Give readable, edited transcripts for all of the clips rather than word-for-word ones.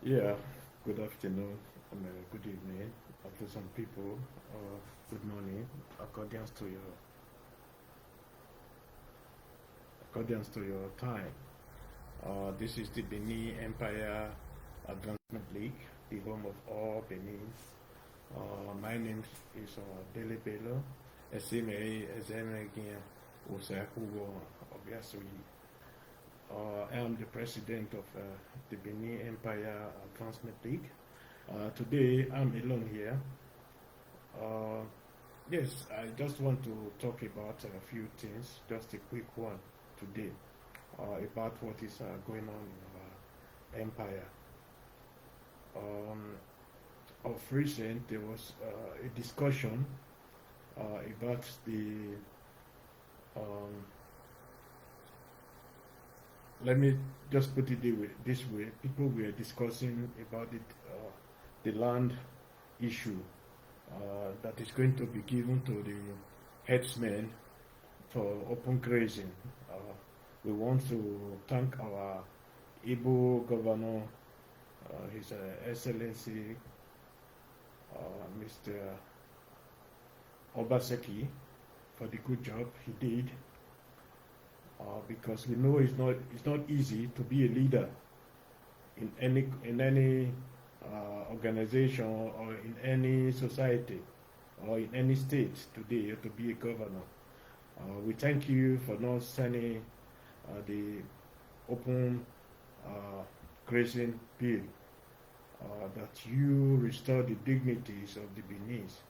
Yeah, good afternoon and good evening to some people. Good morning, according to your time. This is the Benin Empire Advancement League, the home of all Benin. My name is Dele Bello. Esime Ezemegin Osakuwo Obiasoyi. I am the president of the Benin Empire Advancement League. Today I'm alone here. Yes, I just want to talk about a few things, just a quick one today, about what is going on in our empire. Of recent, there was a discussion about the um, let me just put it this way. People were discussing about the land issue that is going to be given to the headsmen for open grazing. We want to thank our Igbo governor, His Excellency Mr. Obaseki, for the good job he did. Because we know it's not easy to be a leader in any organization or in any society or in any state today to be a governor. We thank you for not signing the open grazing bill, that you restore the dignities of the Beninese,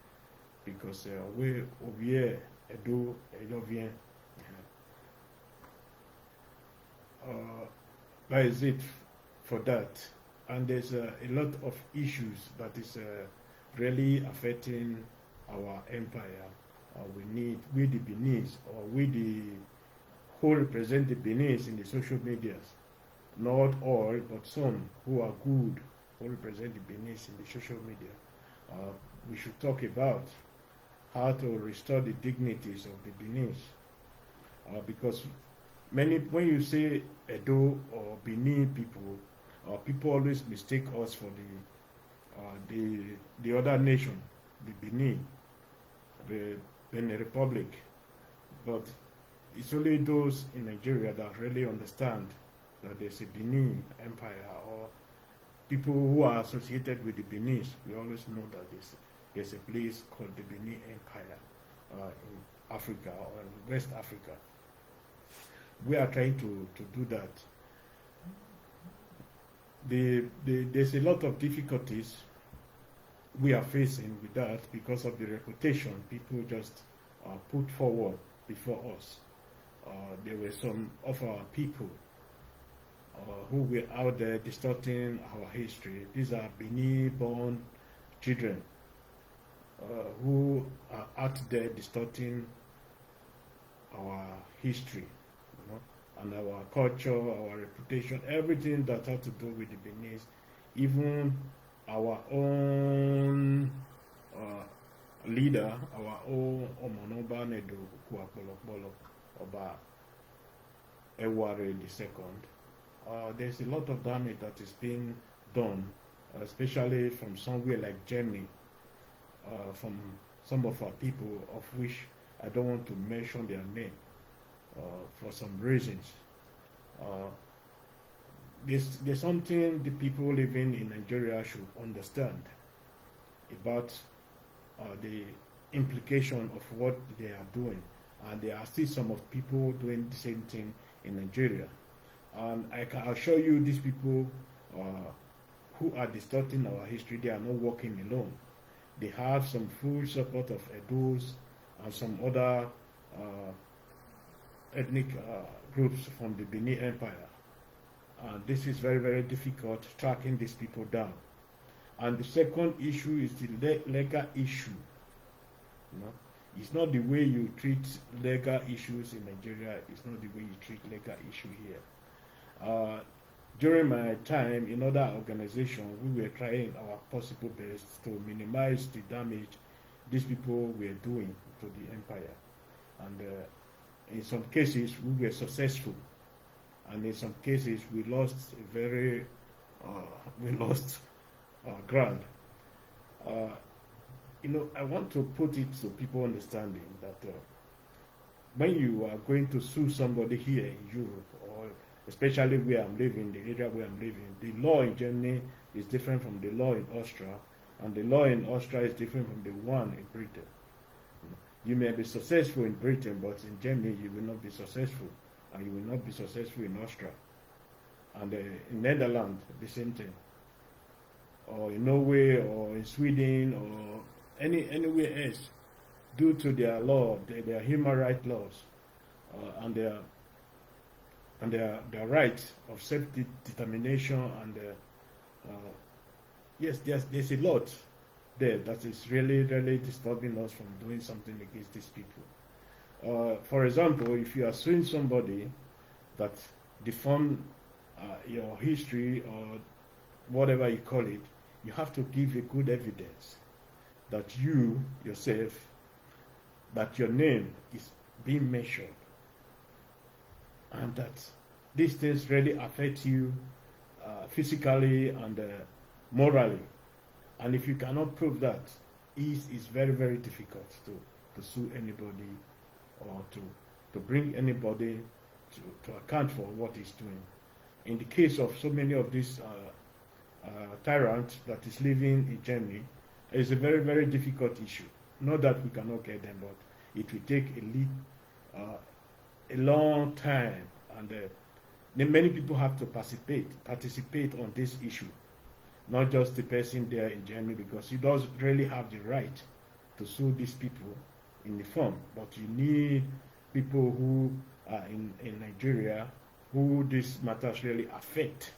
because we over here Edo Edovien. That is it for that. And there's a lot of issues that is really affecting our empire. We the Beninese, or we the who represent the Beninese in the social medias, not all, but some who are good, who represent the Beninese in the social media. We should talk about how to restore the dignities of the Beninese, because when you say Edo or Benin people, people always mistake us for the other nation, the Benin, the Benin Republic. But it's only those in Nigeria that really understand that there's a Benin Empire, or people who are associated with the Benin. We always know that there's a place called the Benin Empire in Africa, or in West Africa. We are trying to do that. There's a lot of difficulties we are facing with that because of the reputation people just put forward before us. There were some of our people who were out there distorting our history. These are Benin-born children who are out there distorting our history, and our culture, our reputation, everything that had to do with the Beninese, even our own leader, our own Omonoba Nedo Kuapolopolo, Oba Eware II. There's a lot of damage that is being done, especially from somewhere like Germany, from some of our people, of which I don't want to mention their name. For some reasons. There's something the people living in Nigeria should understand about the implication of what they are doing. And there are still some of people doing the same thing in Nigeria. And I can assure you, these people who are distorting our history, they are not working alone. They have some full support of Edos and some other ethnic groups from the Benin Empire. This is very, very difficult tracking these people down. And the second issue is the legal issue. It's not the way you treat legal issues in Nigeria, it's not the way you treat legal issue here. During my time in other organizations, we were trying our possible best to minimize the damage these people were doing to the empire. And in some cases, we were successful, and in some cases, we lost a very we lost ground. Uh, I want to put it so people understanding that when you are going to sue somebody here in Europe, or especially where I'm living, the area where I'm living, the law in Germany is different from the law in Austria, and the law in Austria is different from the one in Britain. You may be successful in Britain, but in Germany you will not be successful, and you will not be successful in Austria. And in Netherlands, the same thing. Or in Norway, or in Sweden, or anywhere else, due to their law, their human rights laws, and their right of self-determination, and yes, there's a lot there that is really disturbing us from doing something against these people. For example, if you are suing somebody that deformed your history or whatever you call it, you have to give a good evidence that you yourself, that your name is being mentioned, and that these things really affect you physically and morally. And if you cannot prove that, it's very difficult to sue anybody, or to bring anybody to account for what he's doing. In the case of so many of these tyrants that is living in Germany, it's a very difficult issue. Not that we cannot get them, but it will take a long time, and many people have to participate on this issue. Not just the person there in Germany, because he does really have the right to sue these people in the form, but you need people who are in Nigeria who this matters really affect.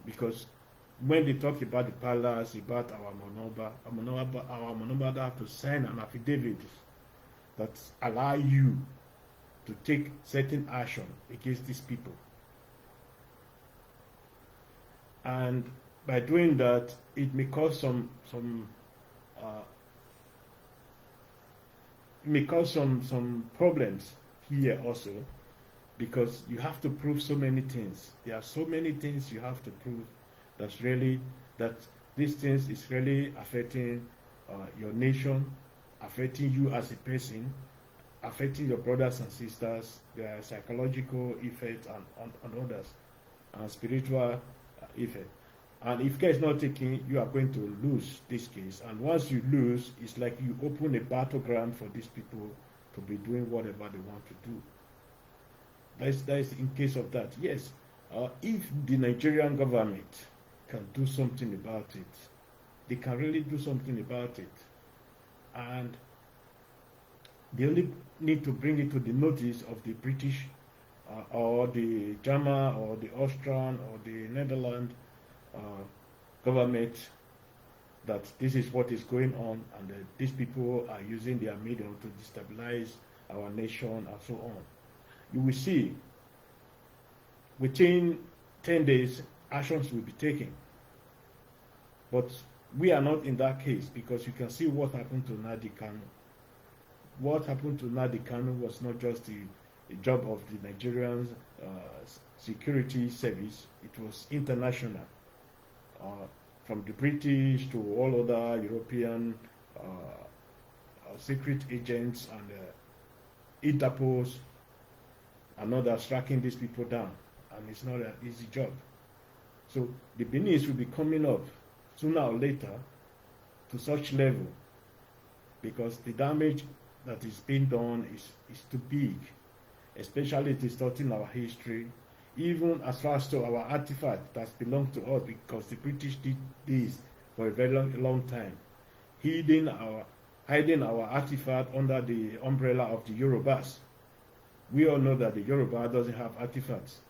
Because when they talk about the palace, about our monoba have to sign an affidavit that allow you to take certain action against these people. And by doing that, it may cause some problems here also, because you have to prove so many things. There are so many things you have to prove that these things is really affecting your nation, affecting you as a person, affecting your brothers and sisters, their psychological effect and others, and spiritual effect. And if care is not taken, you are going to lose this case. And once you lose, it's like you open a battleground for these people to be doing whatever they want to do. That is in case of that. Yes, if the Nigerian government can do something about it, they can really do something about it. And they only need to bring it to the notice of the British or the German or the Austrian or the Netherlands government, that this is what is going on, and these people are using their media to destabilize our nation and so on. You will see within 10 days actions will be taken. But we are not in that case, because you can see what happened to Nnamdi Kanu. What happened to Nnamdi Kanu was not just the job of the Nigerian security service, it was international. From the British to all other European secret agents and Interpol and others tracking these people down, and it's not an easy job. So the Benin will be coming up sooner or later to such level, because the damage that is being done is too big, especially distorting our history, even as far as to our artifact that belongs to us, because the British did this for a very long time, hiding our artifact under the umbrella of the Yorubas. We all know that the Yoruba doesn't have artifacts.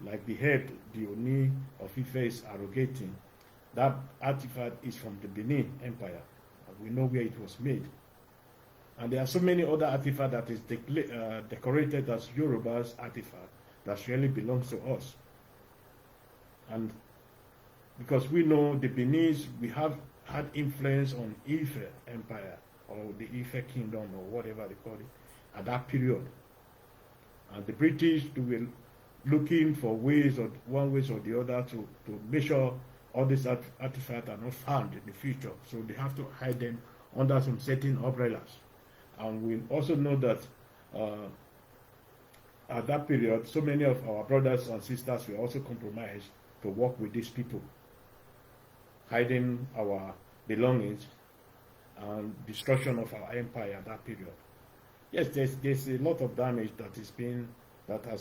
Like the head, the Oni of Ife is arrogating. That artifact is from the Benin Empire. We know where it was made. And there are so many other artifacts that is decorated as Yoruba's artifact that really belongs to us. And because we know the Beninese, we have had influence on Ife Empire, or the Ife Kingdom, or whatever they call it, at that period. And the British, looking for ways, or one way or the other, to make sure all these artifacts are not found in the future. So they have to hide them under some certain umbrellas. And we also know that at that period, so many of our brothers and sisters were also compromised to work with these people, hiding our belongings and destruction of our empire at that period. Yes, there's a lot of damage that has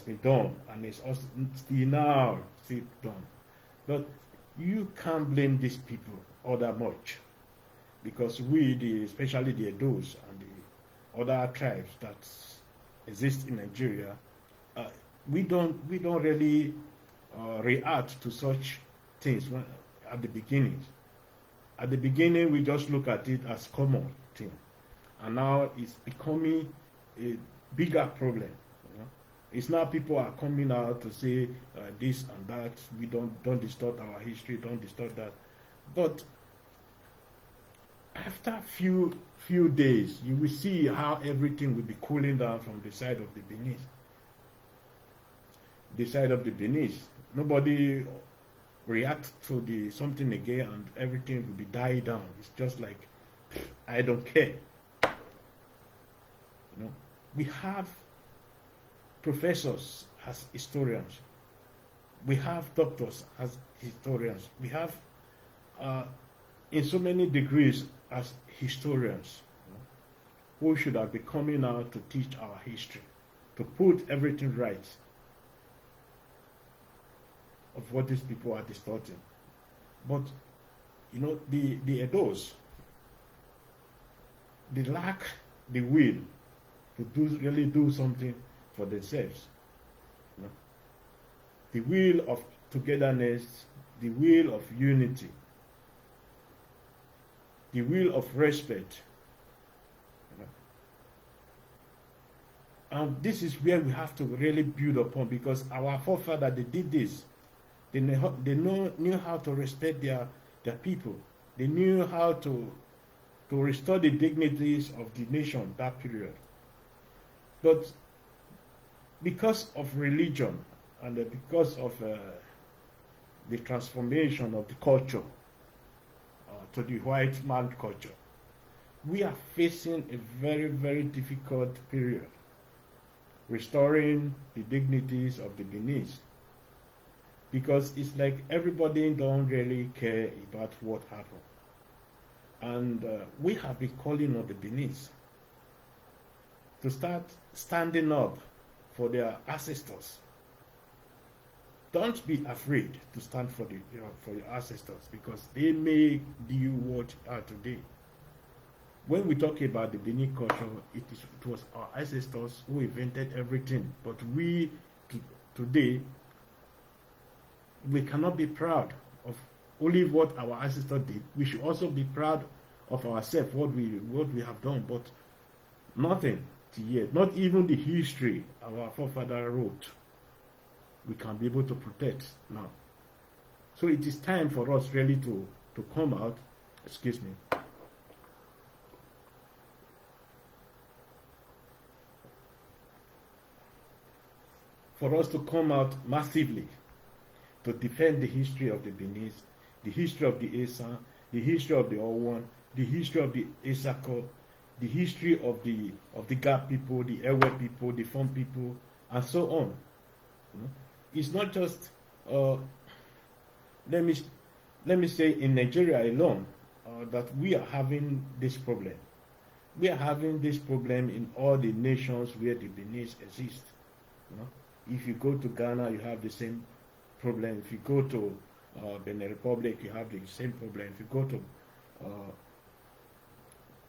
been done, and it's also still done. But you can't blame these people all that much, because especially the Edos and the other tribes that exist in Nigeria, we don't really react to such things at the beginning. At the beginning, we just look at it as common thing, and now it's becoming a bigger problem. It's now people are coming out to say this and that. We don't distort our history, don't distort that. But after few days, you will see how everything will be cooling down from the side of the Benin. The side of the Benin, nobody react to something again, and everything will be died down. It's just like, I don't care. We have professors as historians. We have doctors as historians. We have, in so many degrees, as historians, who should have been coming out to teach our history, to put everything right of what these people are distorting. But, the Edos, they lack the will to really do something for themselves. The will of togetherness, the will of unity, the will of respect. And this is where we have to really build upon, because our forefathers, they did this. They knew how to respect their people. They knew how to restore the dignities of the nation that period. But because of religion and because of the transformation of the culture to the white man culture, we are facing a very, very difficult period restoring the dignities of the Beninese, because it's like everybody don't really care about what happened. And we have been calling on the Beninese to start standing up for their ancestors. Don't be afraid to stand for your ancestors, because they made you what you are today. When we talk about the Benin culture, it was our ancestors who invented everything. But we today, we cannot be proud of only what our ancestors did. We should also be proud of ourselves, what we have done. But nothing yet, not even the history our forefather wrote, we can be able to protect now. So it is time for us really to come out, for us to come out massively to defend the history of the Benin, the history of the Esa, the history of the Owan, the history of the Esako, the history of the Gap people, the Ewe people, the Fon people, and so on. It's not just let me say in Nigeria alone that we are having this problem. We are having this problem in all the nations where the Benin exist. If you go to Ghana, you have the same problem. If you go to Benin Republic, you have the same problem. If you go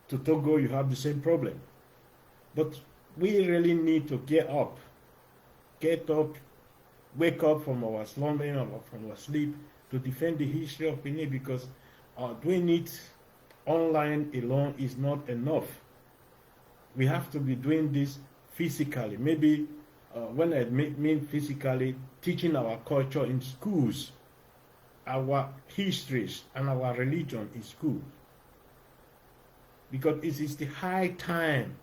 to Togo, you have the same problem. But we really need to get up, wake up from our slumbering or from our sleep to defend the history of Benin, because doing it online alone is not enough. We have to be doing this physically. Maybe when I mean physically, teaching our culture in schools, our histories and our religion in school. Because it is the high time,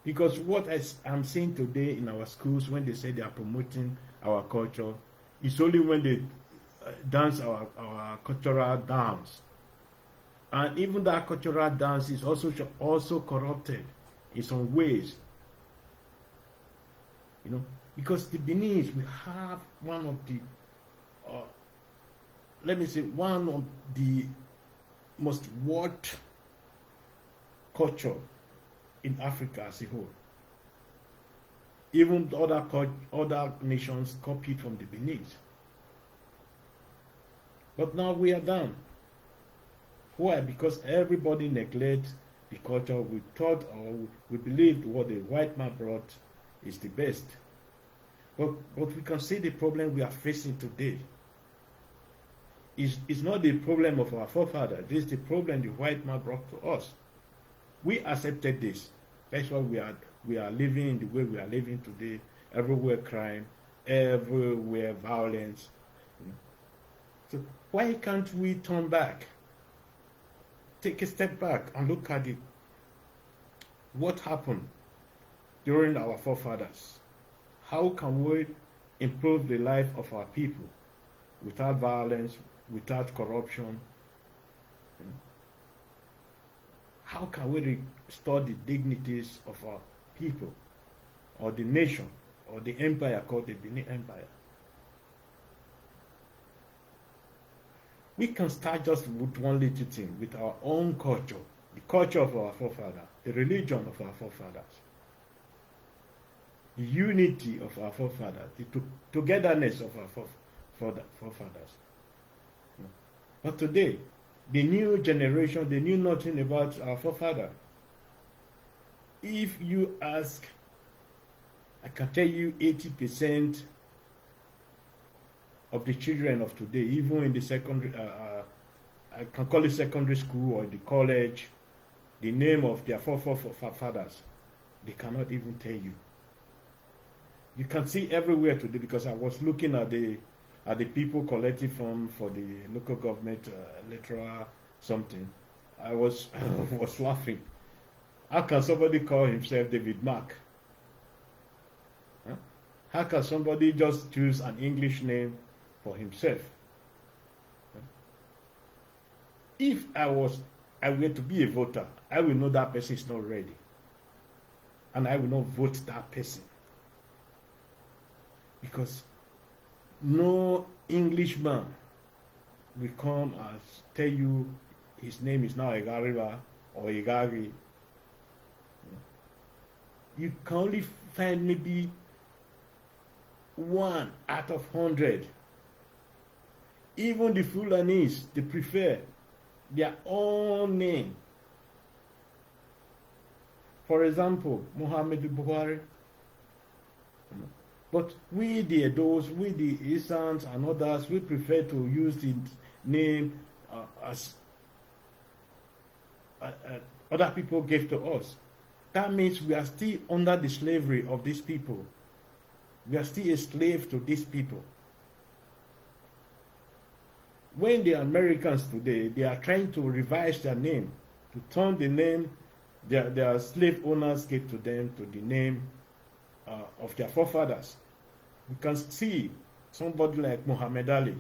Because what I'm seeing today in our schools, when they say they are promoting our culture, it's only when they dance our cultural dance. And even that cultural dance is also corrupted in some ways. You know, because the Beninese, we have one of the, let me say, one of the most worth culture in Africa as a whole. Even other nations copied from the Beninese. But now we are done. Why? Because everybody neglects the culture. We thought or we believed what the white man brought is the best. But we can see the problem we are facing today. It's not the problem of our forefathers. This is the problem the white man brought to us. We accepted this. That's why we are living in the way we are living today. Everywhere crime, everywhere violence. So why can't we turn back? Take a step back and look at it. What happened during our forefathers? How can we improve the life of our people without violence, without corruption? How can we restore the dignities of our people, or the nation, or the empire called the Benin Empire? We can start just with one little thing, with our own culture, the culture of our forefathers, the religion of our forefathers, the unity of our forefathers, the togetherness of our forefathers. But today, the new generation, they knew nothing about our forefathers. If you ask, I can tell you 80% of the children of today, even in the secondary, I can call it secondary school or the college, the name of their forefathers, they cannot even tell you. You can see everywhere today, because I was looking at the people collecting for the local government electoral something. I was was laughing. How can somebody call himself David Mark? Huh? How can somebody just choose an English name for himself? Huh? If I were to be a voter, I will know that person is not ready, and I will not vote that person, because no Englishman will come and tell you his name is now Igariba or Igari. You can only find maybe 1 out of 100. Even the Fulanis, they prefer their own name. For example, Muhammad Buhari. But we the Edos, we the Isans and others, we prefer to use the name as other people gave to us. That means we are still under the slavery of these people. We are still a slave to these people. When the Americans today, they are trying to revise their name, to turn the name their slave owners gave to them to the name of their forefathers. We can see somebody like Muhammad Ali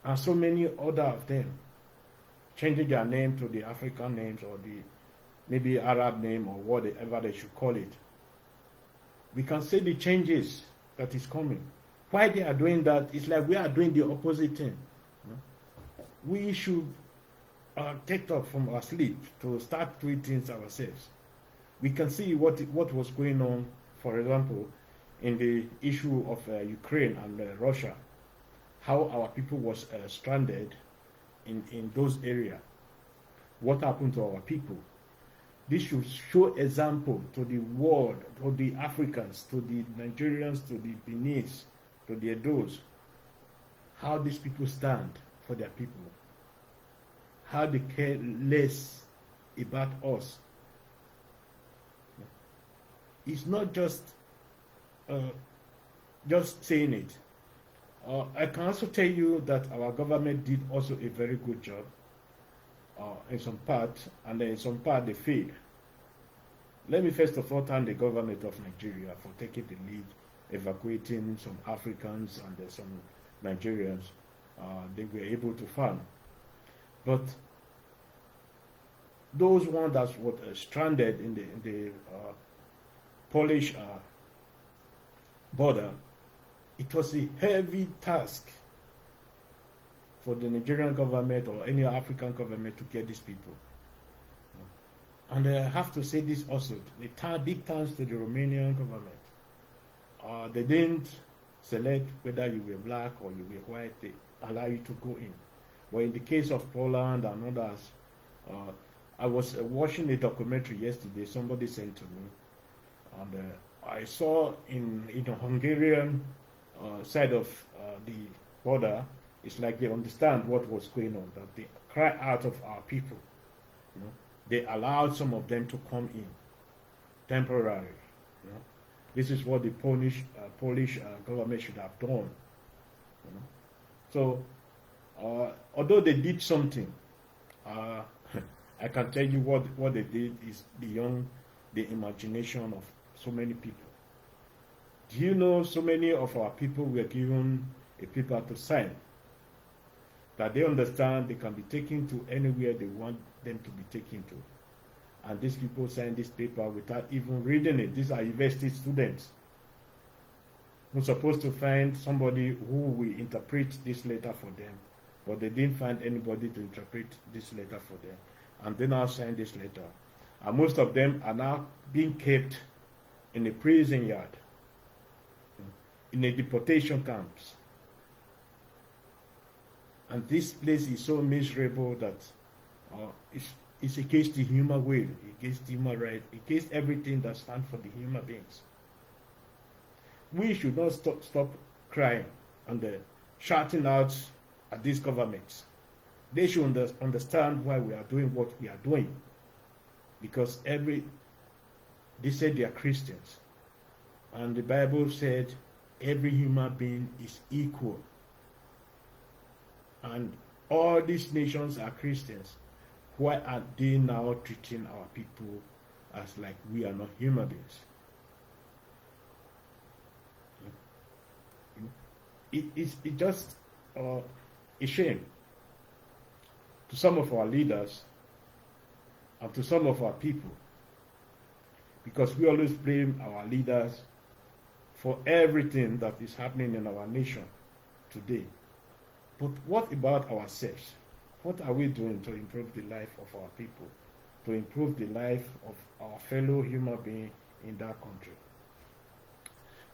and so many other of them changing their name to the African names or the maybe Arab name or whatever they should call it. We can see the changes that is coming. Why they are doing that? It's like we are doing the opposite thing. We should take up from our sleep to start doing things ourselves. We can see what was going on, for example, in the issue of Ukraine and Russia, how our people was stranded in those areas. What happened to our people? This should show example to the world, to the Africans, to the Nigerians, to the Beninese, to the Edos, how these people stand for their people, how they care less about us. It's not just saying it. I can also tell you that our government did also a very good job in some part, and then in some part they failed. let me first of all thank the government of Nigeria for taking the lead, evacuating some Africans and some Nigerians. They were able to fund. But those ones that were stranded in the Polish border, it was a heavy task for the Nigerian government or any African government to get these people. And I have to say this also, big thanks to the Romanian government. They didn't select whether you were black or you were white, they allow you to go in. But in the case of Poland and others, I was watching a documentary yesterday, somebody sent to me, and I saw in the Hungarian side of the border, it's like they understand what was going on, that they cry out of our people. You know? They allowed some of them to come in temporarily. You know? This is what the Polish government should have done. You know? So, although they did something, I can tell you what they did is beyond the imagination of so many people. Do you know so many of our people were given a paper to sign that they understand they can be taken to anywhere they want them to be taken to? And these people signed this paper without even reading it. These are university students who are supposed to find somebody who will interpret this letter for them, but they didn't find anybody to interpret this letter for them. And they now signed this letter. And most of them are now being kept in a prison yard, in a deportation camps. And this place is so miserable that it's against the human will, against human rights, against everything that stands for the human beings. We should not stop crying and shouting out at these governments. They should understand why we are doing what we are doing. Because they said they are Christians. And the Bible said every human being is equal. And all these nations are Christians. Why are they now treating our people as like we are not human beings? It's just a shame to some of our leaders and to some of our people, because we always blame our leaders for everything that is happening in our nation today. But what about ourselves? What are we doing to improve the life of our people, to improve the life of our fellow human beings in that country?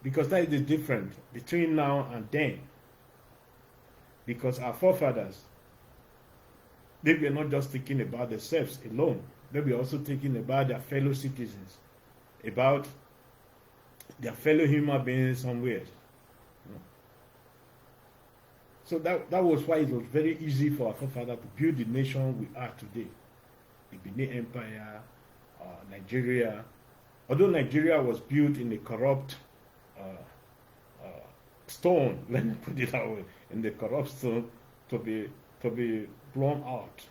Because that is the difference between now and then. Because our forefathers, they were not just thinking about themselves alone, they were also thinking about their fellow citizens, about their fellow human beings somewhere. So that was why it was very easy for our forefathers to build the nation we are today. The Benin Empire, Nigeria. Although Nigeria was built in a corrupt stone, let me put it that way, in the corrupt stone to be blown out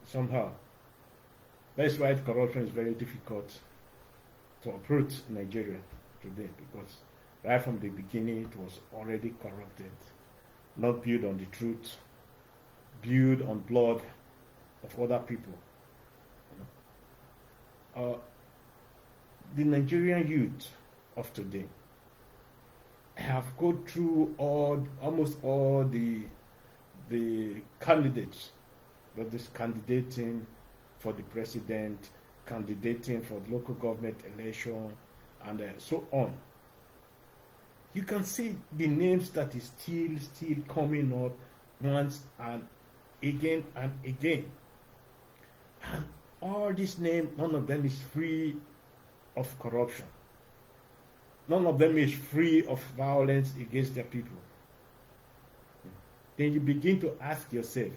somehow. That's why corruption is very difficult to approach Nigeria today, because right from the beginning it was already corrupted, not built on the truth, built on blood of other people. The Nigerian youth of today have gone through almost all the candidates that is candidating for the president, candidating for the local government election, and so on. You can see the names that is still coming up once and again and again. And all these names, none of them is free of corruption. None of them is free of violence against their people. Then you begin to ask yourself,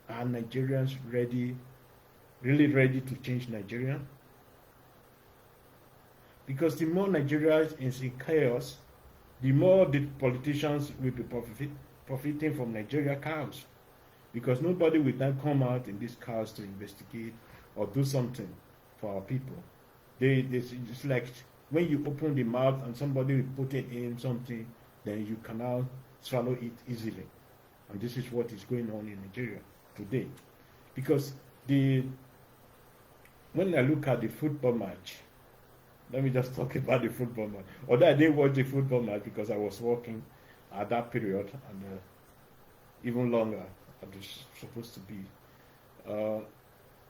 are Nigerians really ready to change Nigeria? Because the more Nigeria is in chaos, the more the politicians will be profiting from Nigeria chaos. Because nobody will then come out in this chaos to investigate or do something. for our people. It's like when you open the mouth and somebody will put it in something, then you can now swallow it easily. And this is what is going on in Nigeria today. Because when I look at the football match, let me just talk about the football match. Although I didn't watch the football match because I was working at that period, and even longer, I was supposed to be.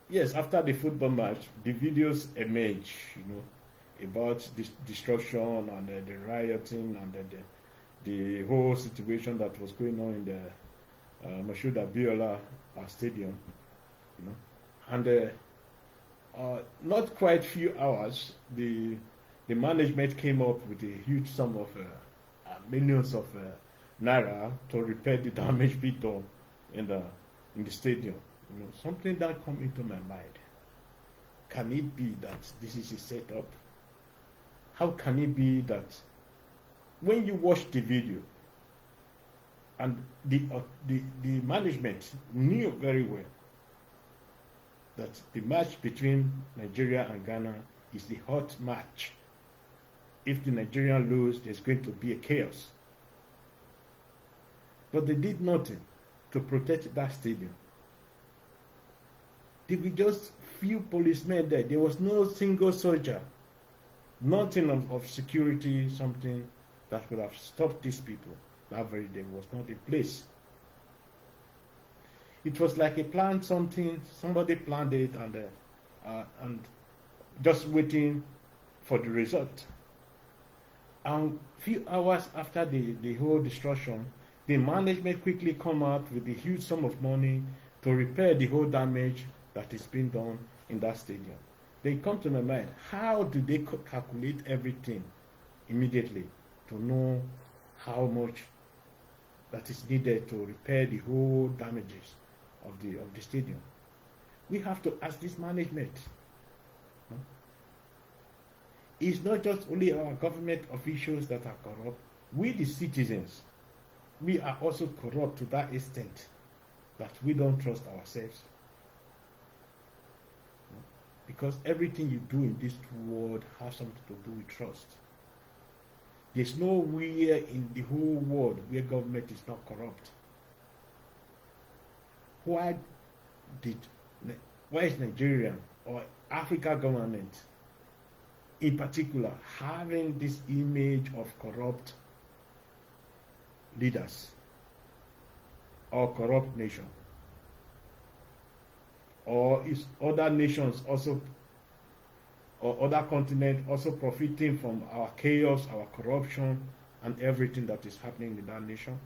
Yes, after the football match, the videos emerge, about this destruction and the rioting and the whole situation that was going on in the Mashuda Biola Stadium, and not quite few hours, the management came up with a huge sum of millions of naira to repair the damage be done in the stadium. Something that come into my mind. Can it be that this is a setup? How can it be that when you watch the video and the management knew very well that the match between Nigeria and Ghana is the hot match. If the Nigerians lose, there's going to be a chaos. But they did nothing to protect that stadium. There were just few policemen there. There was no single soldier. Nothing of security, something that could have stopped these people. That very day was not in place. It was like a plan, somebody planned it and just waiting for the result. And few hours after the whole destruction, the management quickly come out with a huge sum of money to repair the whole damage that is being done in that stadium. They come to my mind, how do they calculate everything immediately to know how much that is needed to repair the whole damages of the stadium? We have to ask this management. It's not just only our government officials that are corrupt. We, the citizens, we are also corrupt to that extent that we don't trust ourselves. Because everything you do in this world has something to do with trust. There's nowhere in the whole world where government is not corrupt. Why is Nigeria or Africa government in particular having this image of corrupt leaders or corrupt nation? Or is other nations also, or other continents also profiting from our chaos, our corruption, and everything that is happening in that nation?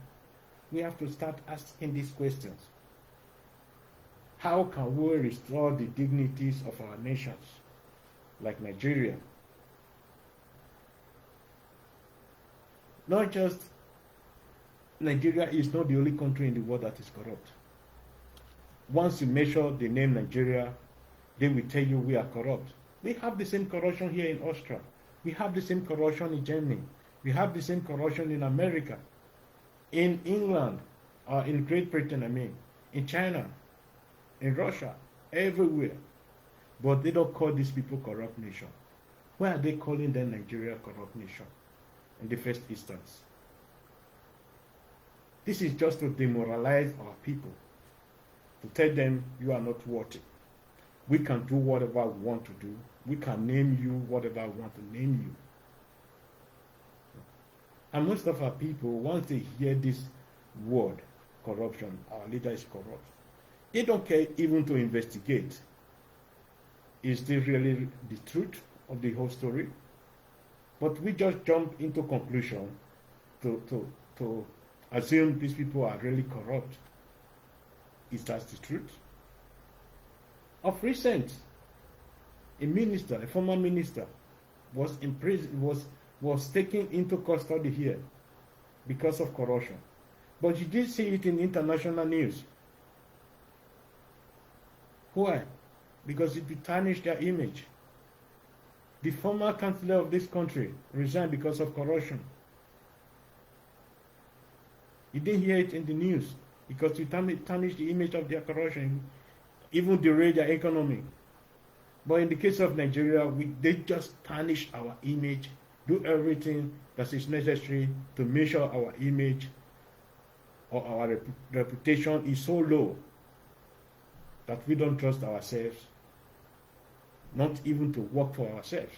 We have to start asking these questions. How can we restore the dignities of our nations, like Nigeria? Not just Nigeria is not the only country in the world that is corrupt. Once you measure the name Nigeria, they will tell you we are corrupt. We have the same corruption here in Austria. We have the same corruption in Germany. We have the same corruption in America, in England, in Great Britain, in China, in Russia, everywhere. But they don't call these people corrupt nation. Why are they calling them Nigeria corrupt nation in the first instance? This is just to demoralize our people, to tell them you are not worthy. We can do whatever we want to do. We can name you whatever we want to name you. And most of our people, once they hear this word, corruption, our leader is corrupt, they don't care even to investigate. Is this really the truth of the whole story? But we just jump into conclusion to assume these people are really corrupt. Is that the truth? Of recent, a former minister, was in prison, was taken into custody here because of corruption. But you did see it in international news. Why? Because it would tarnish their image. The former chancellor of this country resigned because of corruption. You didn't hear it in the news because it tarnished the image of their corruption, even derailed their economy. But in the case of Nigeria, they just tarnish our image, do everything that is necessary to make sure our image or our reputation is so low that we don't trust ourselves, not even to work for ourselves.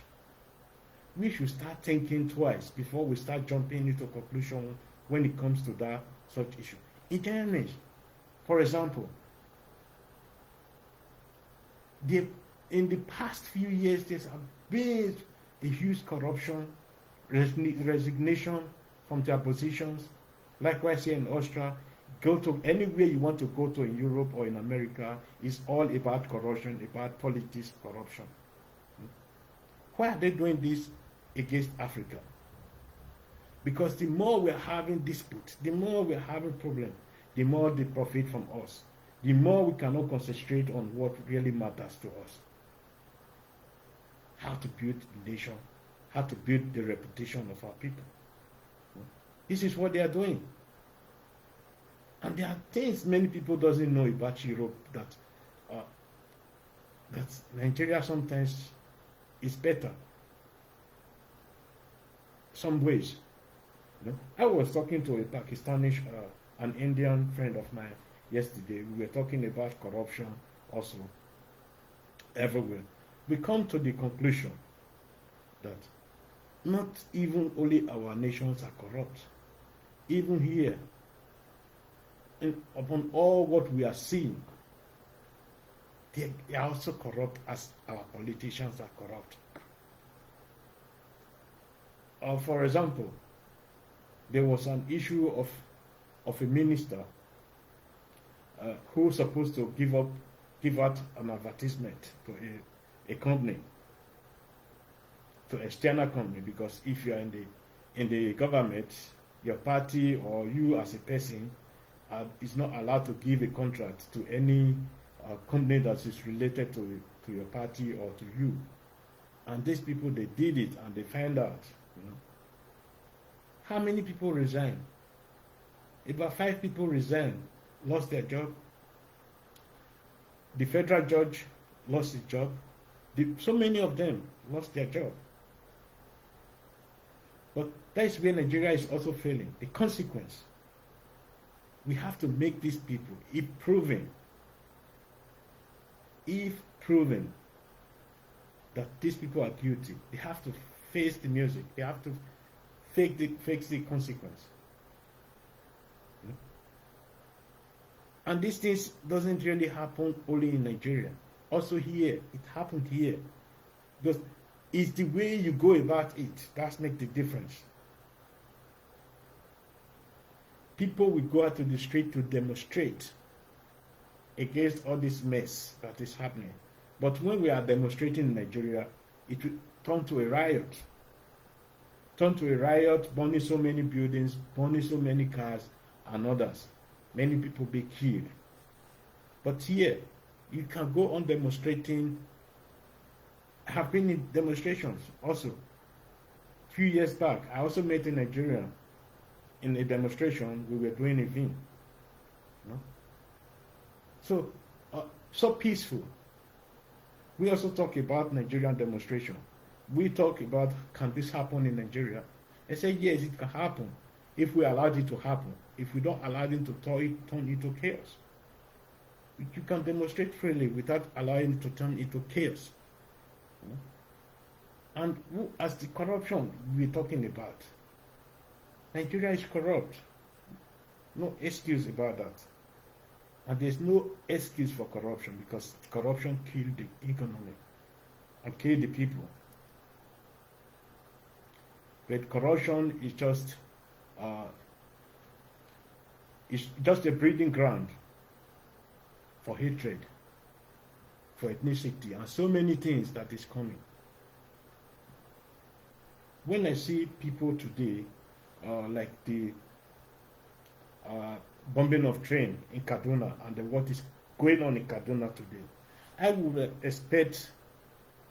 We should start thinking twice before we start jumping into conclusion when it comes to that such issue. In Germany, for example, in the past few years, there's been a huge corruption, resignation from their positions. Likewise here in Austria, go to anywhere you want to go to in Europe or in America, it's all about corruption, about politics, corruption. Why are they doing this against Africa? Because the more we're having disputes, the more we're having problems, the more they profit from us. The more we cannot concentrate on what really matters to us. How to build the nation, how to build the reputation of our people. This is what they are doing. And there are things many people doesn't know about Europe that Nigeria sometimes is better. Some ways. I was talking to a Pakistani, an Indian friend of mine yesterday. We were talking about corruption also everywhere. We come to the conclusion that not even only our nations are corrupt. Even here, upon all what we are seeing, they are also corrupt as our politicians are corrupt. For example, there was an issue of a minister who was supposed to give out an advertisement to a company, to external company, because if you are in the government, your party or you as a person is not allowed to give a contract to any company that is related to your party or to you. And these people, they did it and they found out. How many people resigned? About 5 people resigned, lost their job. The federal judge lost his job. So many of them lost their job. But that's where Nigeria is also failing. The consequence. We have to make these people, if proven that these people are guilty, they have to face the music. They have to face the consequence. And these things doesn't really happen only in Nigeria. Also here, it happened here. Because it's the way you go about it that makes the difference. People will go out to the street to demonstrate against all this mess that is happening. But when we are demonstrating in Nigeria, it will turn to a riot. Burning so many buildings, burning so many cars and others. Many people be killed. But here, you can go on demonstrating. I have been in demonstrations also. A few years back, I also met a Nigerian in a demonstration. We were doing a thing. So peaceful. We also talk about Nigerian demonstration. We talk about, can this happen in Nigeria? I say yes, it can happen if we allow it to happen. If we don't allow it to turn into chaos. You can demonstrate freely without allowing it to turn into chaos. And as the corruption we're talking about, Nigeria is corrupt. No excuse about that. And there's no excuse for corruption, because corruption killed the economy and killed the people. But corruption is just a breeding ground for hatred, for ethnicity, and so many things that is coming. When I see people today, like the bombing of train in Kaduna and what is going on in Kaduna today, I would expect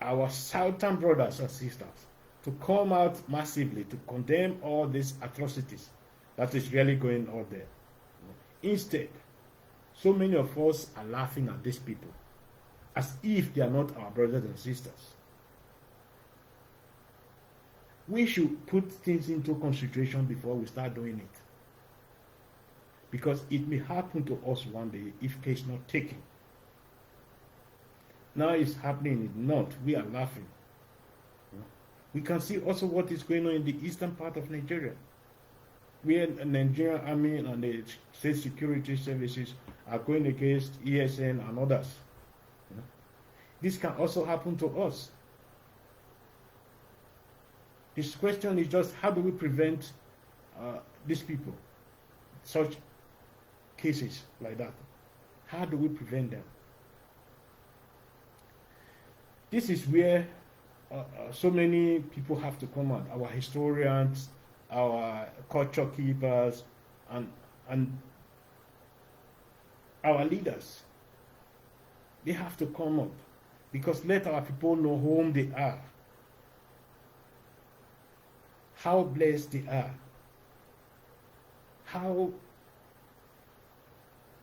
our southern brothers and sisters to come out massively to condemn all these atrocities that is really going on there. Instead, so many of us are laughing at these people. as if they are not our brothers and sisters. We should put things into consideration before we start doing it. Because it may happen to us one day if care is not taken. Now it's happening in the north. We are laughing. We can see also what is going on in the eastern part of Nigeria, where the Nigerian army and the state security services are going against ESN and others. This can also happen to us. This question is just, how do we prevent these people, such cases like that? How do we prevent them? This is where so many people have to come out. Our historians, our culture keepers, and our leaders. They have to come up, because let our people know whom they are, how blessed they are, how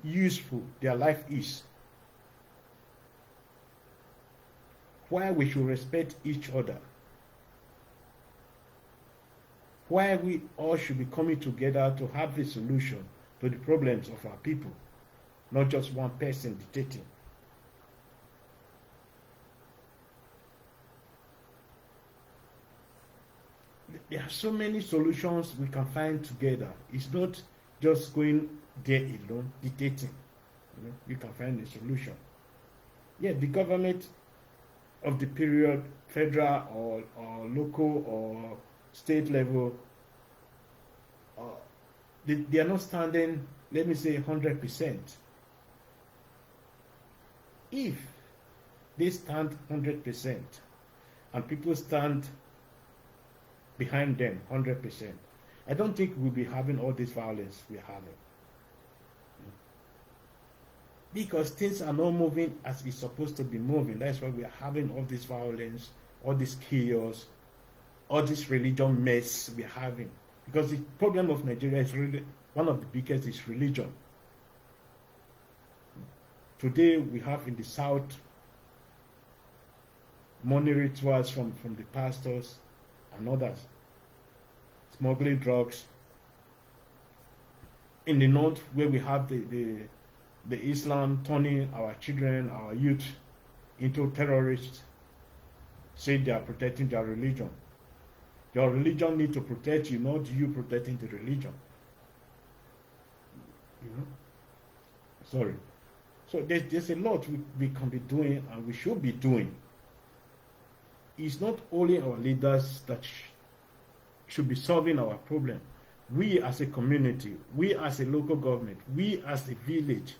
useful their life is, why we should respect each other, why we all should be coming together to have a solution to the problems of our people, not just one person dictating. There are so many solutions we can find together. It's not just going there alone, dictating. You can find a solution. Yeah, the government of the period, federal or local or state level, they are not standing, let me say, 100%. If they stand 100% and people stand behind them 100%, I don't think we'll be having all this violence we're having. Because things are not moving as it's supposed to be moving. That's why we are having all this violence, all this chaos, all this religion mess we're having. Because the problem of Nigeria is really, one of the biggest is religion. Today we have in the south money rituals from the pastors and others, smuggling drugs. In the north, where we have the Islam turning our children, our youth into terrorists, say they are protecting their religion. Your religion needs to protect you, not you protecting the religion. Sorry. So there's a lot we can be doing and we should be doing. It's not only our leaders that should be solving our problem. We as a community, we as a local government, we as a village,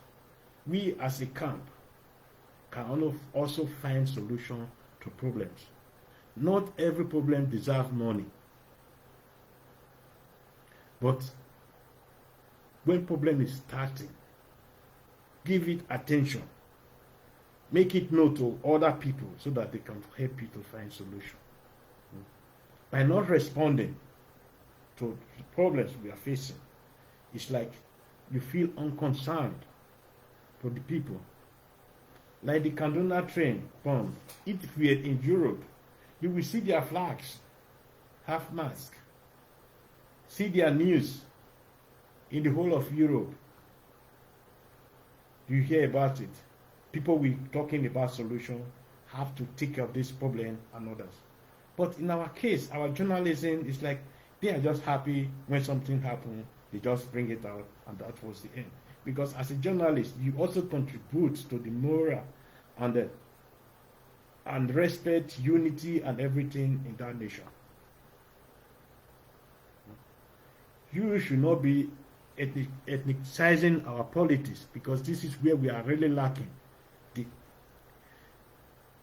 we as a camp can also find solution to problems. Not every problem deserves money. But when problem is starting, give it attention. Make it known to other people so that they can help you to find solution. By not responding to the problems we are facing, it's like you feel unconcerned for the people. Like the Kaduna train bomb. If we are in Europe, you will see their flags, half mast. See their news in the whole of Europe. You hear about it. People will talking about solution, have to take care of this problem and others. But in our case, our journalism is like they are just happy when something happens, they just bring it out, and that was the end. Because as a journalist, you also contribute to the moral and respect, unity, and everything in that nation. You should not be ethnicizing our politics, because this is where we are really lacking.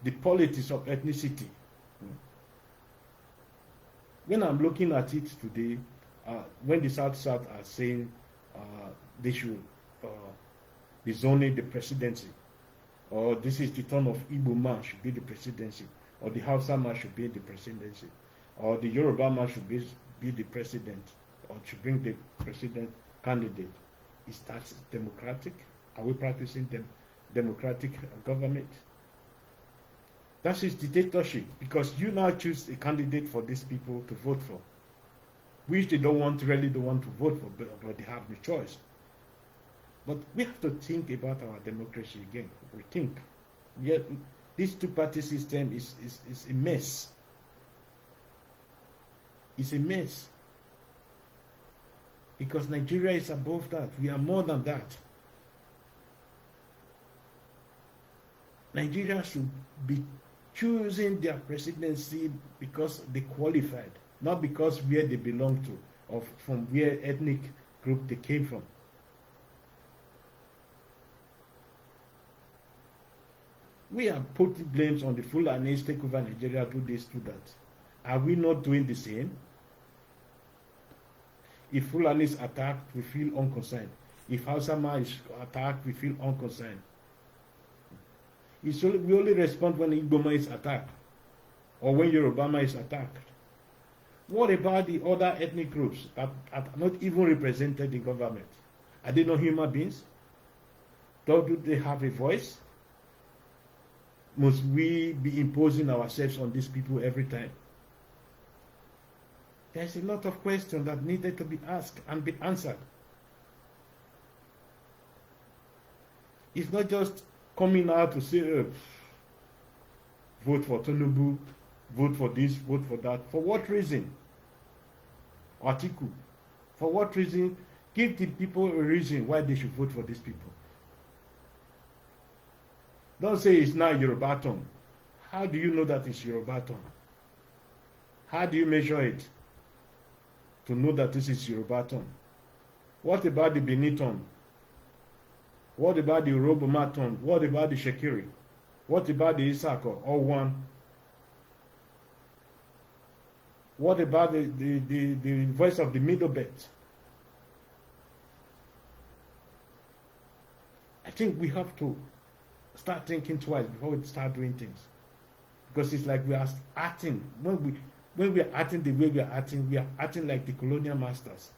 The politics of ethnicity. When I'm looking at it today, when the South are saying they should be zoning the presidency, or this is the turn of Igbo man should be the presidency, or the Hausa man should be the presidency, or the Yoruba man should be the president, or should bring the president candidate. Is that democratic? Are we practicing democratic government? That is dictatorship, because you now choose a candidate for these people to vote for, which they really don't want to vote for, but they have the choice. But we have to think about our democracy again. We think. Yet, this two-party system is a mess. It's a mess. Because Nigeria is above that. We are more than that. Nigeria should be choosing their presidency because they qualified, not because where they belong to or from where ethnic group they came from. We are putting blames on the Fulanis, take over Nigeria, do this, do that. Are we not doing the same? If Fulani is attacked, we feel unconcerned. If Hausama is attacked, we feel unconcerned. We only respond when Igboma is attacked or when Yorubama is attacked. What about the other ethnic groups that are not even represented in government? Are they not human beings? Do they have a voice? Must we be imposing ourselves on these people every time? There's a lot of questions that needed to be asked and be answered. It's not just coming out to say, vote for Tinubu, vote for this, vote for that. For what reason? Atiku. For what reason? Give the people a reason why they should vote for these people. Don't say it's now Yoruba tongue. How do you know that it's Yoruba tongue? How do you measure it to know that this is Yoruba tongue? What about the Benin tongue? What about the Uroboma tongue? What about the Shekiri? What about the Isako? All one. What about the voice of the Middle Belt? I think we have to start thinking twice before we start doing things, because it's like we are acting when we are acting the way we are acting like the colonial masters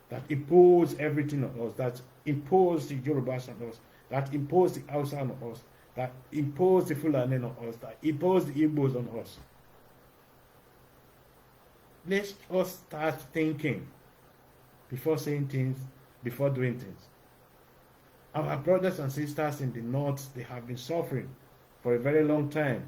that impose everything on us, that impose the Yorubas on us, that impose the Hausa on us, that impose the Fulani on us, that impose the Igbos on us. Let's us start thinking before saying things, before doing things. Our brothers and sisters in the north, they have been suffering for a very long time.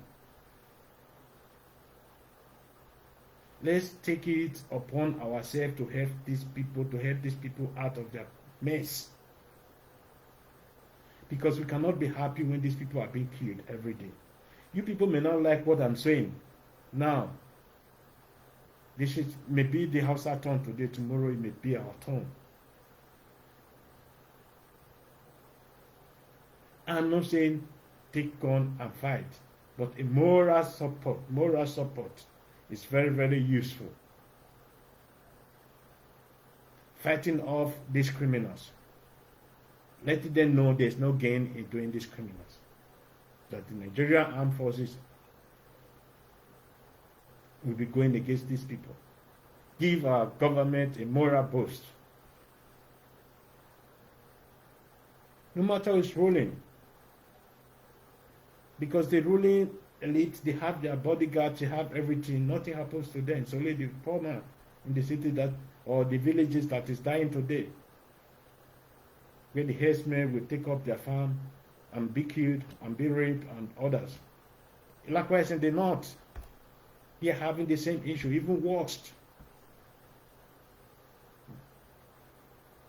Let's take it upon ourselves to help these people out of their mess. Because we cannot be happy when these people are being killed every day. You people may not like what I'm saying. Now, this is maybe the Hausa turn today, tomorrow it may be our turn. I'm not saying take gun and fight, but a moral support is very, very useful. Fighting off these criminals. Letting them know there's no gain in doing these criminals. That the Nigerian armed forces will be going against these people. Give our government a moral boost. No matter who's ruling. Because the ruling elite, they have their bodyguards, they have everything. Nothing happens to them. It's only the poor man in the city that, or the villages that is dying today. Where the herdsmen will take up their farm and be killed and be raped and others. Likewise in the north, they are having the same issue, even worse.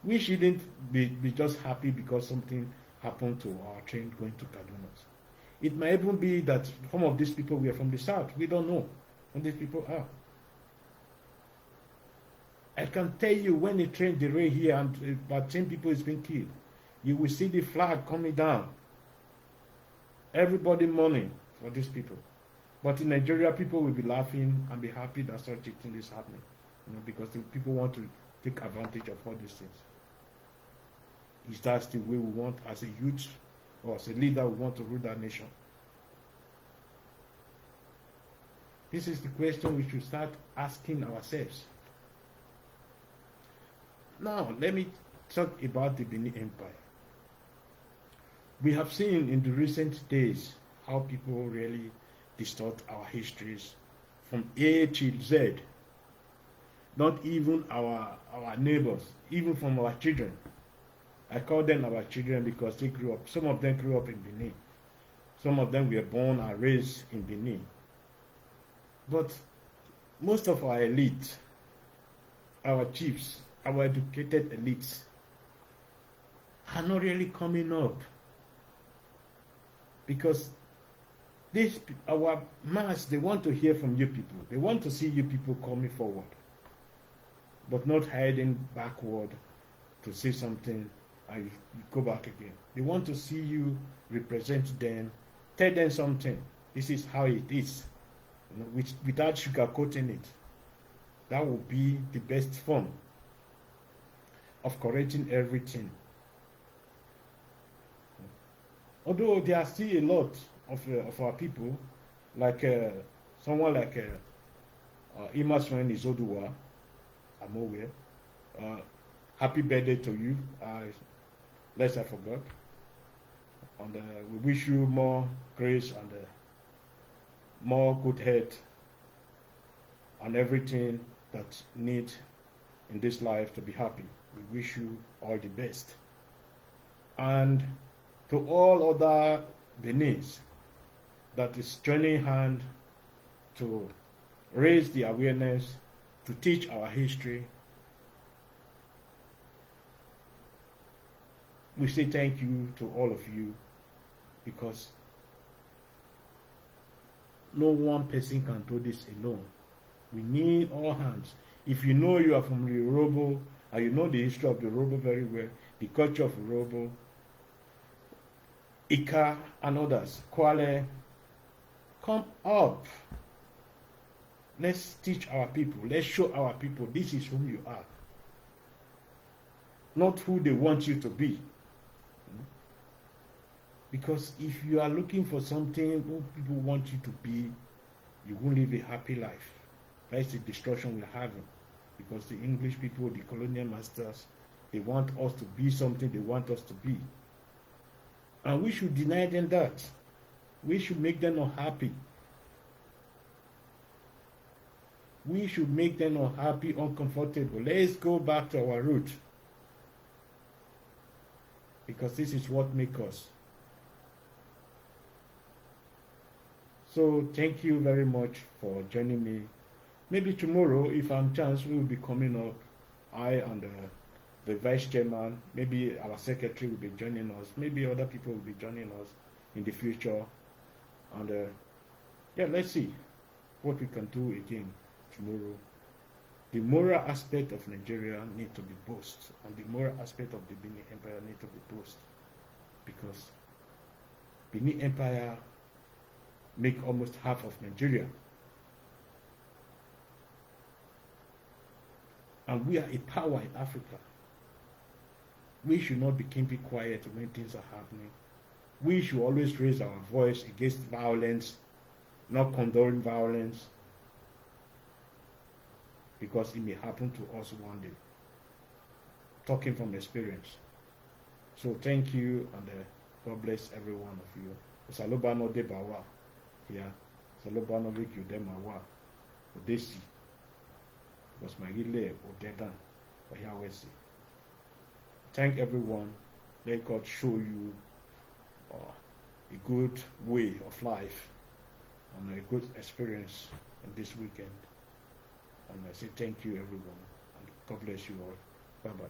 We shouldn't be just happy because something happened to our train going to Kaduna. It might even be that some of these people were from the south. We don't know who these people are. I can tell you when a train derailed here and about 10 people is being killed, you will see the flag coming down. Everybody mourning for these people. But in Nigeria, people will be laughing and be happy that such a thing is happening. Because the people want to take advantage of all these things. Is that the way we want as a youth or as a leader we want to rule that nation? This is the question we should start asking ourselves. Now, let me talk about the Benin Empire. We have seen in the recent days how people really distort our histories from A till Z. Not even our neighbors, even from our children. I call them our children because they grew up. Some of them grew up in Benin. Some of them were born and raised in Benin. But most of our elite, our chiefs, our educated elites, are not really coming up, because our mass, they want to hear from you people. They want to see you people coming forward, but not hiding backward to say something and you go back again. They want to see you represent them, tell them something. This is how it is, without sugarcoating it. That will be the best form of correcting everything. Although there are still a lot of our people, like someone like Ima's friend is Oduwa, I'm aware. Happy birthday to you. Lest I forgot. And we wish you more grace and more good health and everything that need in this life to be happy. We wish you all the best. And to all other Beninese that is joining hand to raise the awareness, to teach our history, we say thank you to all of you, because no one person can do this alone. We need all hands. If you know you are from the Yoruba, and you know the history of the Yoruba very well, the culture of Yoruba, Ika and others, Kwale, come up. Let's teach our people. Let's show our people this is who you are, not who they want you to be. Because if you are looking for something who people want you to be, you won't live a happy life. That's the destruction we're having. Because the English people, the colonial masters, they want us to be something they want us to be. And we should deny them that. We should make them unhappy. We should make them unhappy, uncomfortable. Let's go back to our root. Because this is what makes us. So thank you very much for joining me. Maybe tomorrow, if I'm chance, we will be coming up. I and the vice chairman, maybe our secretary will be joining us. Maybe other people will be joining us in the future. And yeah, let's see what we can do again tomorrow. The moral aspect of Nigeria need to be boosted, and the moral aspect of the Benin Empire need to be boosted, because Benin Empire make almost half of Nigeria. And we are a power in Africa. We should not be keeping quiet when things are happening. We should always raise our voice against violence, not condoning violence, because it may happen to us one day. Talking from experience. So thank you, and God bless every one of you. Salobano de Bawa. Yeah, Salobano Riku de Mawa. Odesi. Was my relay or Dedan or Yahweh. Thank everyone. Let God show you a good way of life and a good experience in this weekend. And I say thank you everyone, and God bless you all. Bye bye.